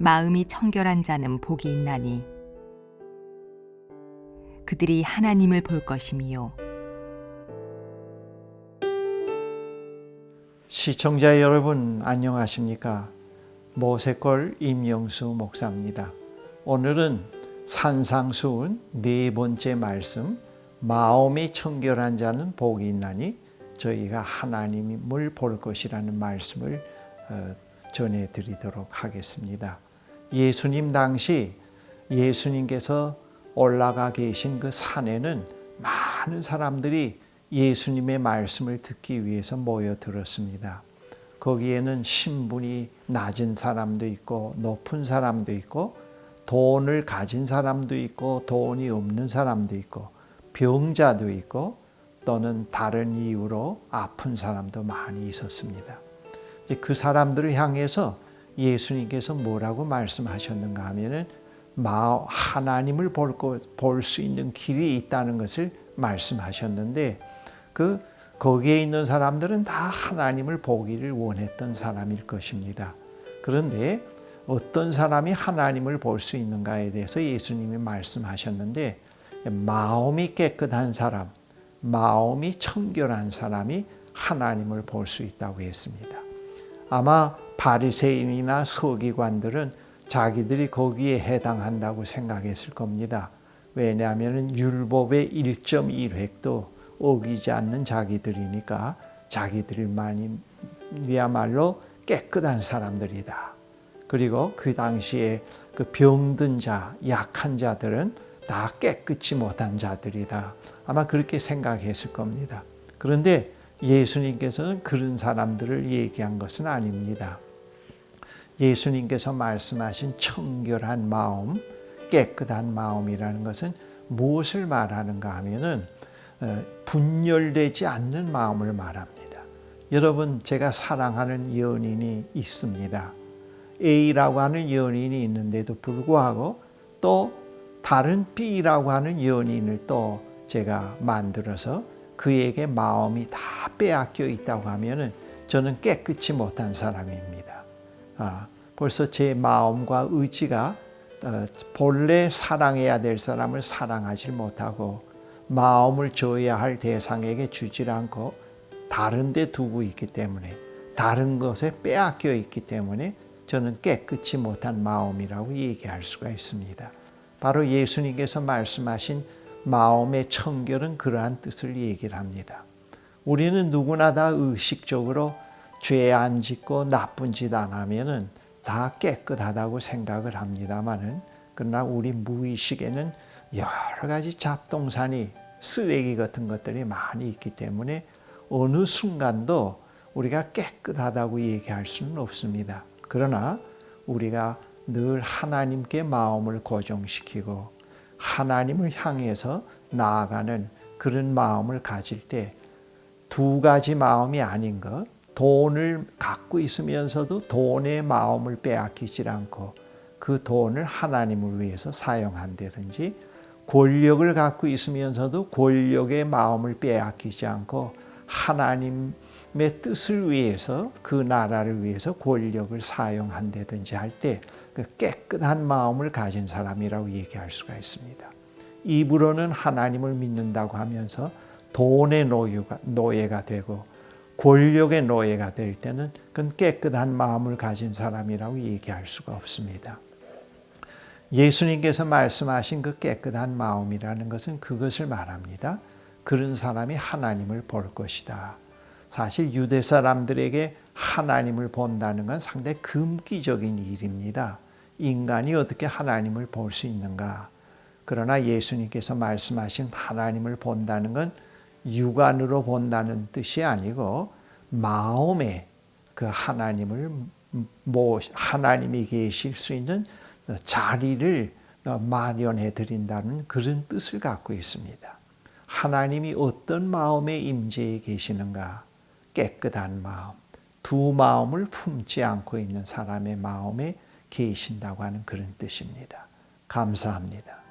마음이 청결한 자는 복이 있나니 그들이 하나님을 볼 것임이요. 시청자 여러분 안녕하십니까? 모세골 임영수 목사입니다. 오늘은 산상수훈 네 번째 말씀, 마음이 청결한 자는 복이 있나니 저희가 하나님을 볼 것이라는 말씀을 전해드리도록 하겠습니다. 예수님 당시 예수님께서 올라가 계신 그 산에는 많은 사람들이 예수님의 말씀을 듣기 위해서 모여들었습니다. 거기에는 신분이 낮은 사람도 있고 높은 사람도 있고 돈을 가진 사람도 있고 돈이 없는 사람도 있고 병자도 있고 또는 다른 이유로 아픈 사람도 많이 있었습니다. 그 사람들을 향해서 예수님께서 뭐라고 말씀하셨는가 하면은 하나님을 볼 수 있는 길이 있다는 것을 말씀하셨는데 거기에 있는 사람들은 다 하나님을 보기를 원했던 사람일 것입니다. 그런데 어떤 사람이 하나님을 볼 수 있는가에 대해서 예수님이 말씀하셨는데 마음이 깨끗한 사람, 마음이 청결한 사람이 하나님을 볼 수 있다고 했습니다. 아마 바리새인이나 서기관들은 자기들이 거기에 해당한다고 생각했을 겁니다. 왜냐하면 율법의 1.1획도 어기지 않는 자기들이니까 자기들만이야말로 깨끗한 사람들이다. 그리고 그 당시에 그 병든 자, 약한 자들은 다 깨끗이 못한 자들이다. 아마 그렇게 생각했을 겁니다. 그런데 예수님께서는 그런 사람들을 얘기한 것은 아닙니다. 예수님께서 말씀하신 청결한 마음, 깨끗한 마음이라는 것은 무엇을 말하는가 하면은 분열되지 않는 마음을 말합니다. 여러분, 제가 사랑하는 연인이 있습니다. A라고 하는 연인이 있는데도 불구하고 또 다른 B라고 하는 연인을 또 제가 만들어서 그에게 마음이 다 빼앗겨 있다고 하면은 저는 깨끗이 못한 사람입니다. 벌써 제 마음과 의지가 본래 사랑해야 될 사람을 사랑하지 못하고 마음을 줘야 할 대상에게 주질 않고 다른 데 두고 있기 때문에 다른 것에 빼앗겨 있기 때문에 저는 깨끗이 못한 마음이라고 얘기할 수가 있습니다. 바로 예수님께서 말씀하신 마음의 청결은 그러한 뜻을 얘기를 합니다. 우리는 누구나 다 의식적으로 죄 안 짓고 나쁜 짓 안 하면은 다 깨끗하다고 생각을 합니다만은 그러나 우리 무의식에는 여러 가지 잡동사니 쓰레기 같은 것들이 많이 있기 때문에 어느 순간도 우리가 깨끗하다고 얘기할 수는 없습니다. 그러나 우리가 늘 하나님께 마음을 고정시키고 하나님을 향해서 나아가는 그런 마음을 가질 때 두 가지 마음이 아닌 것, 돈을 갖고 있으면서도 돈의 마음을 빼앗기지 않고 그 돈을 하나님을 위해서 사용한다든지 권력을 갖고 있으면서도 권력의 마음을 빼앗기지 않고 하나님의 뜻을 위해서 그 나라를 위해서 권력을 사용한다든지 할 때 그 깨끗한 마음을 가진 사람이라고 얘기할 수가 있습니다. 입으로는 하나님을 믿는다고 하면서 돈의 노예가 되고 권력의 노예가 될 때는 그건 깨끗한 마음을 가진 사람이라고 얘기할 수가 없습니다. 예수님께서 말씀하신 그 깨끗한 마음이라는 것은 그것을 말합니다. 그런 사람이 하나님을 볼 것이다. 사실 유대 사람들에게 하나님을 본다는 건 상당히 금기적인 일입니다. 인간이 어떻게 하나님을 볼 수 있는가? 그러나 예수님께서 말씀하신 하나님을 본다는 건 육안으로 본다는 뜻이 아니고 마음에 그 하나님이 계실 수 있는 자리를 마련해 드린다는 그런 뜻을 갖고 있습니다. 하나님이 어떤 마음의 임재에 계시는가? 깨끗한 마음, 두 마음을 품지 않고 있는 사람의 마음에 계신다고 하는 그런 뜻입니다. 감사합니다.